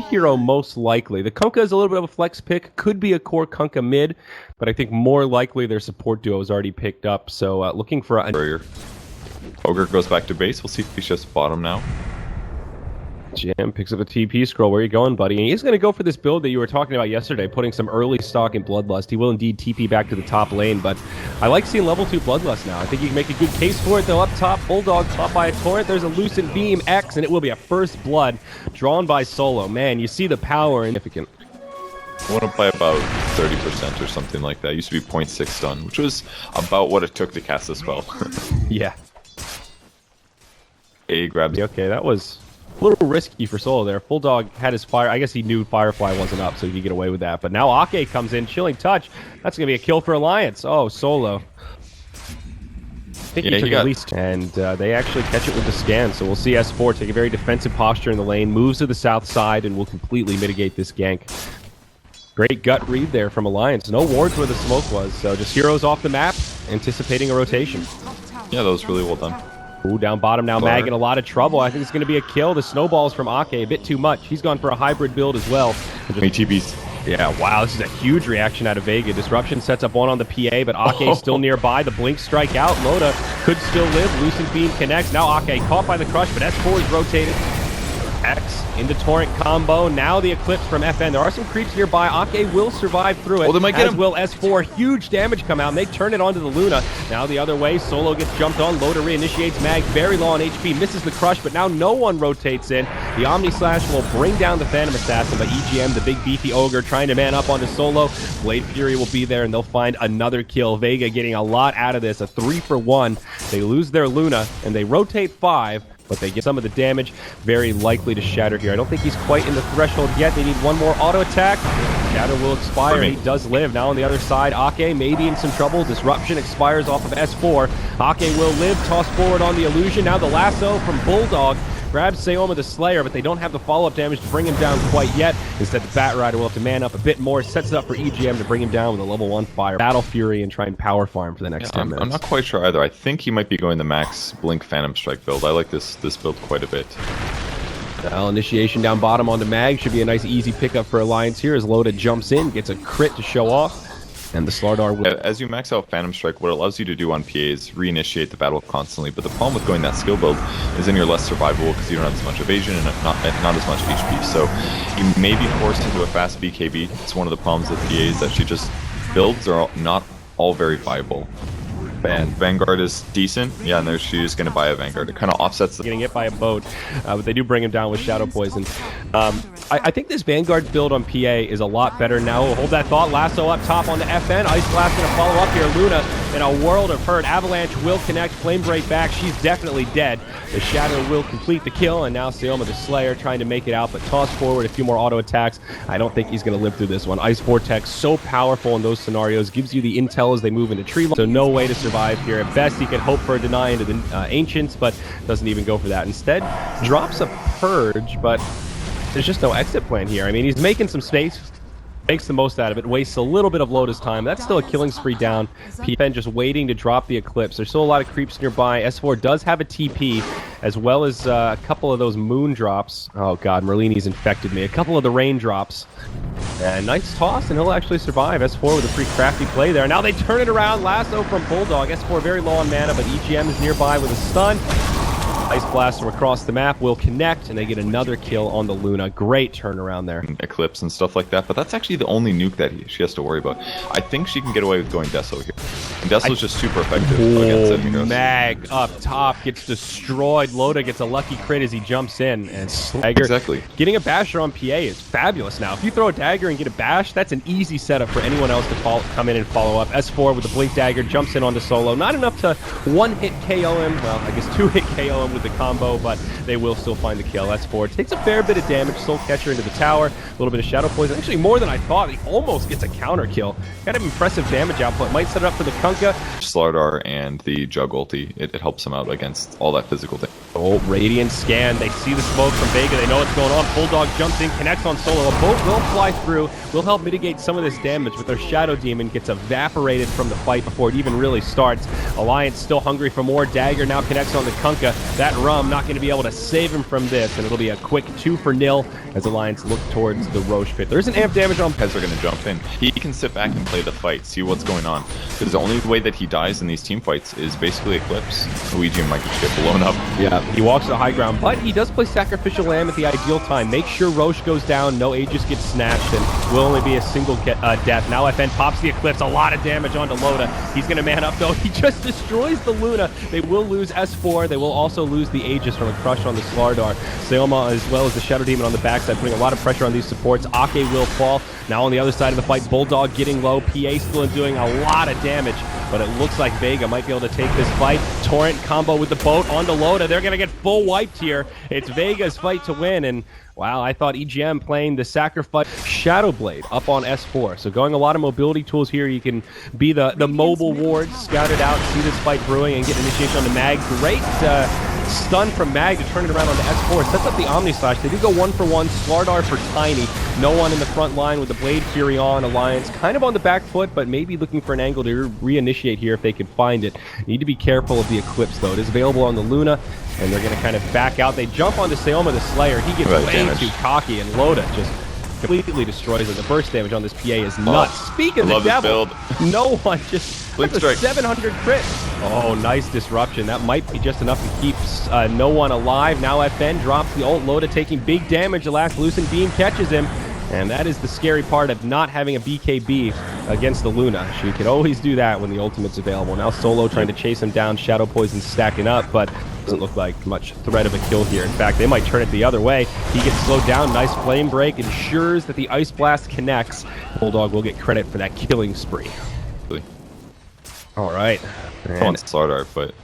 hero most likely. The Kunkka is a little bit of a flex pick. Could be a core Kunkka mid, but I think more likely their support duo is already picked up. So looking for a... Ogre goes back to base. We'll see if he shifts bottom now. Jam picks up a TP scroll. Where are you going, buddy? And he's going to go for this build that you were talking about yesterday, putting some early stock in Bloodlust. He will indeed TP back to the top lane, but I like seeing level 2 Bloodlust now. I think you can make a good case for it, though. Up top, Bulldog caught by a torrent. There's a Lucent Beam X, and it will be a first blood drawn by Solo. Man, you see the power and significant. I want to play about 30% or something like that. It used to be 0.6 stun, which was about what it took to cast this spell. Yeah. A grabs. Okay, that was a little risky for Solo there. Bulldog had his fire. I guess he knew Firefly wasn't up, so he could get away with that. But now Akke comes in, Chilling Touch. That's going to be a kill for Alliance. Oh, Solo. I think he took at least... And they actually catch it with the scan, so we'll see S4 take a very defensive posture in the lane, moves to the south side, and will completely mitigate this gank. Great gut read there from Alliance. No wards where the smoke was, so just heroes off the map, anticipating a rotation. Yeah, that was really well done. Ooh, down bottom now, Mag in a lot of trouble. I think it's going to be a kill. The snowballs from Akke, a bit too much. He's gone for a hybrid build as well. TPs. Yeah, wow, this is a huge reaction out of Vega. Disruption sets up one on the PA, but Akke still nearby. The blink strike out. Loda could still live. Lucent Beam connects. Now Akke caught by the crush, but S4 is rotated. X into Torrent combo. Now the Eclipse from FN. There are some creeps nearby. Akke will survive through it. Oh, they might get him. As will S4. Huge damage come out, and they turn it onto the Luna. Now the other way. Solo gets jumped on. Loda reinitiates Mag. Very low on HP. Misses the crush, but now no one rotates in. The Omni Slash will bring down the Phantom Assassin, but EGM, the big beefy ogre, trying to man up onto Solo. Blade Fury will be there, and they'll find another kill. Vega getting a lot out of this. A 3-for-1. They lose their Luna, and they rotate 5. But they get some of the damage, very likely to Shatter here. I don't think he's quite in the threshold yet. They need one more auto attack. Shatter will expire, and he does live. Now on the other side, Akke may be in some trouble. Disruption expires off of S4. Akke will live, toss forward on the illusion. Now the lasso from Bulldog grabs Seoma the Slayer, but they don't have the follow-up damage to bring him down quite yet. Instead, the Bat Rider will have to man up a bit more. Sets it up for EGM to bring him down with a level 1 fire. Battle Fury and try and power farm for the next 10 minutes. I'm not quite sure either. I think he might be going the max Blink Phantom Strike build. I like this build quite a bit. Well, initiation down bottom onto Mag. Should be a nice easy pickup for Alliance here as Loda jumps in, gets a crit to show off. And the Slardar will... As you max out Phantom Strike, what it allows you to do on PA is reinitiate the battle constantly, but the problem with going that skill build is then you're less survivable because you don't have as much evasion and not as much HP. So you may be forced into a fast BKB. It's one of the problems with PAs that she just builds are not all very viable. And Vanguard is decent. Yeah, and there she is going to buy a Vanguard. It kind of offsets the... Getting hit by a boat, but they do bring him down with Shadow Poison. I think this Vanguard build on PA is a lot better now. We'll hold that thought. Lasso up top on the FN. Ice Blast going to follow up here. Luna in a world of hurt. Avalanche will connect. Flame Break back. She's definitely dead. The Shadow will complete the kill, and now Seoma the Slayer trying to make it out, but toss forward a few more auto attacks. I don't think he's going to live through this one. Ice Vortex, so powerful in those scenarios. Gives you the intel as they move into tree line, so no way to survive here. At best, he can hope for a deny into the Ancients, but doesn't even go for that. Instead, drops a Purge, but there's just no exit plan here. I mean, he's making some space, makes the most out of it, wastes a little bit of Loda's time. That's still a killing spree down. PFN just waiting to drop the Eclipse. There's still a lot of creeps nearby. S4 does have a TP, as well as a couple of those moon drops. Oh god, Merlini's infected me. A couple of the raindrops. And nice toss, and he'll actually survive. S4 with a pretty crafty play there. Now they turn it around. Lasso from Bulldog. S4 very low on mana, but EGM is nearby with a stun. Ice Blast from across the map will connect, and they get another kill on the Luna. Great turnaround there. Eclipse and stuff like that, but that's actually the only nuke that she has to worry about. I think she can get away with going Deso here. And Deso's just super effective against it. Mag up top gets destroyed. Loda gets a lucky crit as he jumps in. And Dagger. Exactly. Getting a Basher on PA is fabulous now. If you throw a Dagger and get a Bash, that's an easy setup for anyone else to come in and follow up. S4 with the Blink Dagger jumps in onto Solo. Not enough to one-hit KO him. Well, I guess two-hit KO him with the combo, but they will still find the kill. S4 takes a fair bit of damage. Soul Catcher into the tower. A little bit of Shadow Poison. Actually, more than I thought. He almost gets a counter kill. Kind of impressive damage output. Might set it up for the Kunkka. Slardar and the Jug ulti, it helps him out against all that physical thing. Oh, Radiant scan. They see the smoke from Vega. They know what's going on. Bulldog jumps in, connects on Solo. A boat will fly through. Will help mitigate some of this damage, but their Shadow Demon gets evaporated from the fight before it even really starts. Alliance still hungry for more. Dagger now connects on the Kunkka. That that Rum not going to be able to save him from this, and it'll be a quick 2-0 as Alliance look towards the Roche pit. There's an amp damage on. Pez are going to jump in. He can sit back and play the fight, see what's going on. Because the only way that he dies in these team fights is basically Eclipse. Luigi might just get blown up. Yeah, he walks to the high ground, but he does play Sacrificial Lamb at the ideal time. Make sure Roche goes down, no Aegis gets snatched, and will only be a single death. Now FN pops the Eclipse, a lot of damage onto Loda. He's going to man up, though. He just destroys the Luna. They will lose S4. They will also lose the Aegis from a crush on the Slardar. Seoma, as well as the Shadow Demon on the backside, putting a lot of pressure on these supports. Akke will fall. Now on the other side of the fight, Bulldog getting low. PA still doing a lot of damage, but it looks like Vega might be able to take this fight. Torrent combo with the boat onto Loda. They're going to get full wiped here. It's Vega's fight to win, and wow, I thought EGM playing the sacrifice Shadow Blade up on S4. So going a lot of mobility tools here. You can be the mobile ward, scout it out, see this fight brewing, and get initiation on the Mag. Great stun from Mag to turn it around on the S4. Sets up the Omni Slash. They do go 1-for-1. Slardar for Tiny. No one in the front line with the Blade Fury on. Alliance kind of on the back foot, but maybe looking for an angle to reinitiate here if they could find it. Need to be careful of the Eclipse, though. It is available on the Luna, and they're going to kind of back out. They jump onto Seoma the Slayer. He gets way too cocky, and Loda just completely destroys it. The burst damage on this PA is nuts. Speaking of the devil, no one just... That's a 700 crit. Oh, nice disruption. That might be just enough to keep no one alive. Now FN drops the ult. Loda taking big damage. The last Lucent Beam catches him. And that is the scary part of not having a BKB against the Luna. She could always do that when the ultimate's available. Now Solo trying to chase him down. Shadow Poison stacking up, but doesn't look like much threat of a kill here. In fact, they might turn it the other way. He gets slowed down. Nice flame break. Ensures that the Ice Blast connects. Bulldog will get credit for that killing spree. All right. On Slardar, but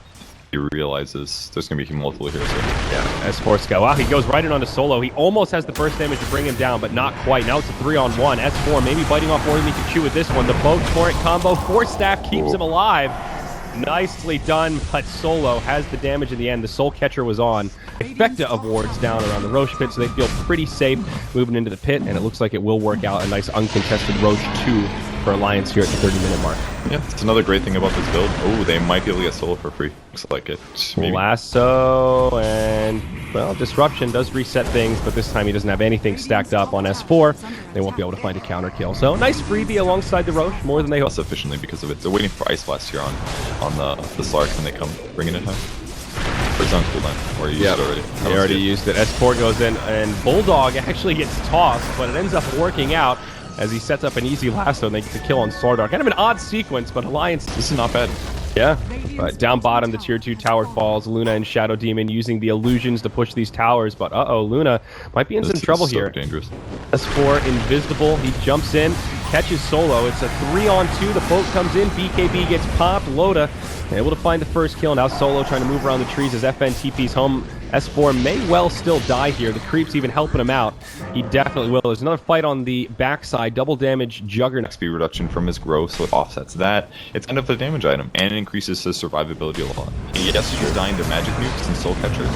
he realizes there's going to be multiple heroes here. Yeah, S4 Scout. Wow, he goes right in onto Solo. He almost has the burst damage to bring him down, but not quite. Now it's a 3-on-1. S4 maybe biting off more than he can chew with this one. The boat torrent combo. Force Staff keeps him alive. Nicely done, but Solo has the damage in the end. The Soul Catcher was on. Effecta of wards down around the Roche pit, so they feel pretty safe moving into the pit, and it looks like it will work out. A nice uncontested Roche 2 for Alliance here at the 30-minute mark. Yeah, it's another great thing about this build. Oh, they might be able to get Solo for free. Looks like it. Maybe. Lasso, and, well, Disruption does reset things, but this time he doesn't have anything stacked up on S4. They won't be able to find a counter kill. So, nice freebie alongside the Roche, more than they hoped. Sufficiently because of it. They're waiting for Ice Blast here on the Slark when they come bringing it home. Or it's on cooldown, or you used it already. They already used it. S4 goes in, and Bulldog actually gets tossed, but it ends up working out as he sets up an easy lasso and they get the kill on Slardar. Kind of an odd sequence, but Alliance... This is not bad. Yeah. But down bottom, the tier 2 tower falls. Luna and Shadow Demon using the illusions to push these towers, but Luna might be in some trouble here. Dangerous. S4 invisible. He jumps in, catches Solo. It's a 3-on-2. The boat comes in. BKB gets popped. Loda able to find the first kill. Now Solo trying to move around the trees as FN TP's home. S4 may well still die here. The creep's even helping him out. He definitely will. There's another fight on the backside. Double damage Juggernaut. XP reduction from his growth, so it offsets that. It's kind of a damage item, and it increases his survivability a lot. And yes, he's dying to magic nukes and soul catcher.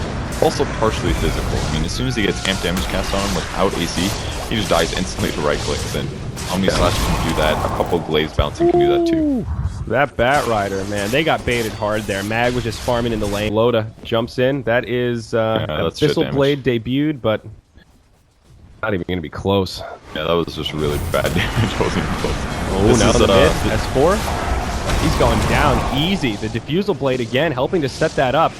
Also partially physical. I mean, as soon as he gets amp damage cast on him without AC, he just dies instantly to right click. Then Omni Slash can do that. A couple Glaze Bouncing can do that too. That Bat Rider, man, they got baited hard there. Mag was just farming in the lane. Loda jumps in. That is Abyssal Blade debuted, but not even going to be close. Yeah, that was just really bad damage. It wasn't even close. Oh, now the mid. S4. He's going down easy. The Diffusal Blade again, helping to set that up.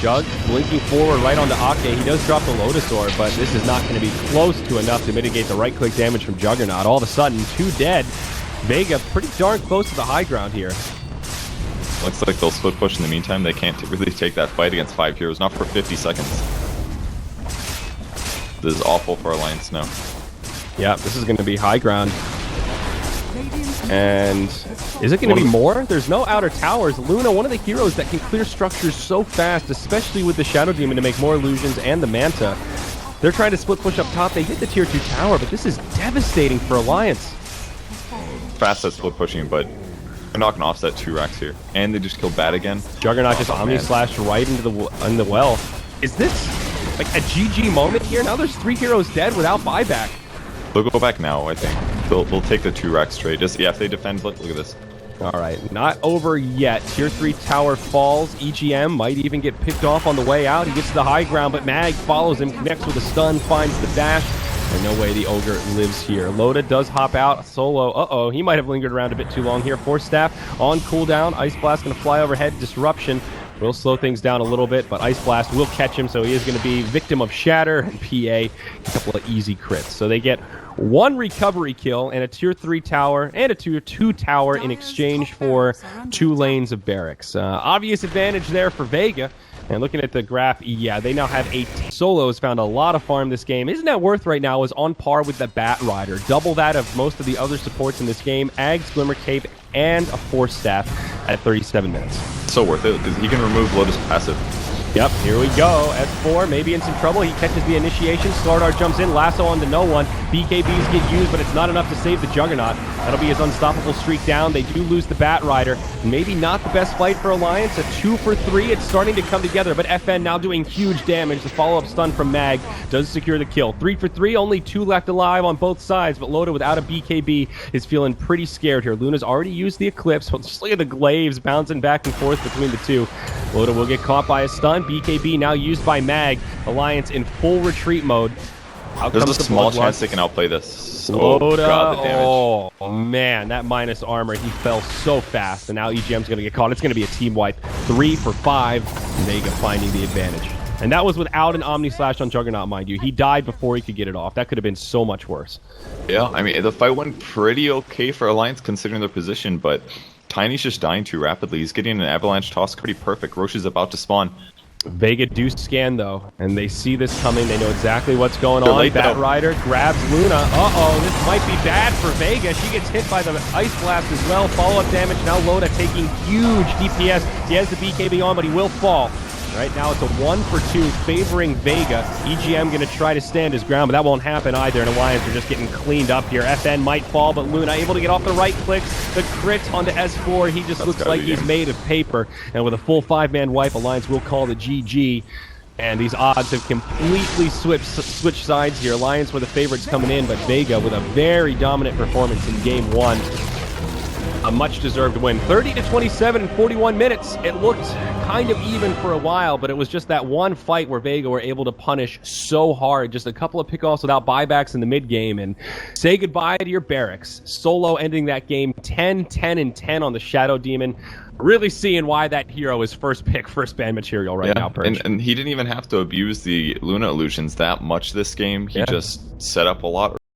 Jug blinking forward right onto Akke. He does drop the Lotusaur, but this is not going to be close to enough to mitigate the right-click damage from Juggernaut. All of a sudden, 2 dead. Vega pretty darn close to the high ground here. Looks like they'll split push in the meantime. They can't really take that fight against 5 heroes, not for 50 seconds. This is awful for Alliance now. Yeah, this is going to be high ground. And is it going to be more? There's no outer towers. Luna, one of the heroes that can clear structures so fast, especially with the Shadow Demon to make more illusions and the Manta. They're trying to split push up top. They hit the tier 2 tower, but this is devastating for Alliance. Fast at split pushing, but they're not going to offset 2 racks here. And they just killed Bat again. Juggernaut just Omni Slash right into the well. Is this like a GG moment here? Now there's 3 heroes dead without buyback. They'll go back now, I think. They'll take the 2 racks straight. Just, yeah, if they defend, look at this. All right, not over yet. Tier 3 tower falls. EGM might even get picked off on the way out. He gets to the high ground, but Mag follows him, connects with a stun, finds the dash. And no way the Ogre lives here. Loda does hop out solo. Uh-oh, he might have lingered around a bit too long here. Force Staff on cooldown. Ice Blast going to fly overhead. Disruption will slow things down a little bit, but Ice Blast will catch him, so he is going to be victim of Shatter and PA. A couple of easy crits. So they get one recovery kill and a tier 3 tower and a tier 2 tower in exchange for 2 lanes of barracks. Obvious advantage there for Vega. And looking at the graph, yeah, they now have 8 solos, found a lot of farm this game. His net worth right now is on par with the Bat Rider, double that of most of the other supports in this game. Ags, Glimmer Cape, and a Force Staff at 37 minutes. So worth it, because he can remove Loda's passive. Yep, here we go. S4 maybe in some trouble. He catches the initiation. Slardar jumps in, lasso onto no one. BKBs get used, but it's not enough to save the Juggernaut. That'll be his unstoppable streak down. They do lose the Bat Rider. Maybe not the best fight for Alliance. A 2 for 3. It's starting to come together, but FN now doing huge damage. The follow-up stun from Mag does secure the kill. 3 for 3, only 2 left alive on both sides, but Loda without a BKB is feeling pretty scared here. Luna's already used the Eclipse, but just look at the glaives bouncing back and forth between the two. Loda will get caught by a stun. BKB now used by Mag. Alliance in full retreat mode. There's a small chance they can outplay this. Loda, Oh, God, the damage. oh man, that minus armor, he fell so fast, and now EGM's going to get caught. It's going to be a team wipe. 3 for 5, Vega finding the advantage. And that was without an Omni Slash on Juggernaut, mind you. He died before he could get it off. That could have been so much worse. Yeah, I mean, the fight went pretty okay for Alliance considering their position, but Tiny's just dying too rapidly. He's getting an avalanche toss pretty perfect. Roche is about to spawn. Vega do scan, though, and they see this coming. They know exactly what's going They're on. late, Bat though. Rider grabs Luna. Uh-oh, this might be bad for Vega. She gets hit by the Ice Blast as well. Follow-up damage. Now Loda taking huge DPS. He has the BKB on, but he will fall. Right now it's a 1 for 2 favoring Vega. EGM going to try to stand his ground, but that won't happen either, and Alliance are just getting cleaned up here. FN might fall, but Luna able to get off the right clicks. The crit onto S4. He just looks like he's made of paper. And with a full 5-man wipe, Alliance will call the GG. And these odds have completely switched sides here. Alliance were the favorites coming in, but Vega with a very dominant performance in Game 1. A much-deserved win. 30-27 in 41 minutes. It looked kind of even for a while, but it was just that one fight where Vega were able to punish so hard. Just a couple of pickoffs without buybacks in the mid-game, and say goodbye to your barracks. Solo ending that game 10-10-10 on the Shadow Demon. Really seeing why that hero is first pick, first ban material right now, Perch. And he didn't even have to abuse the Luna illusions that much this game. He just set up a lot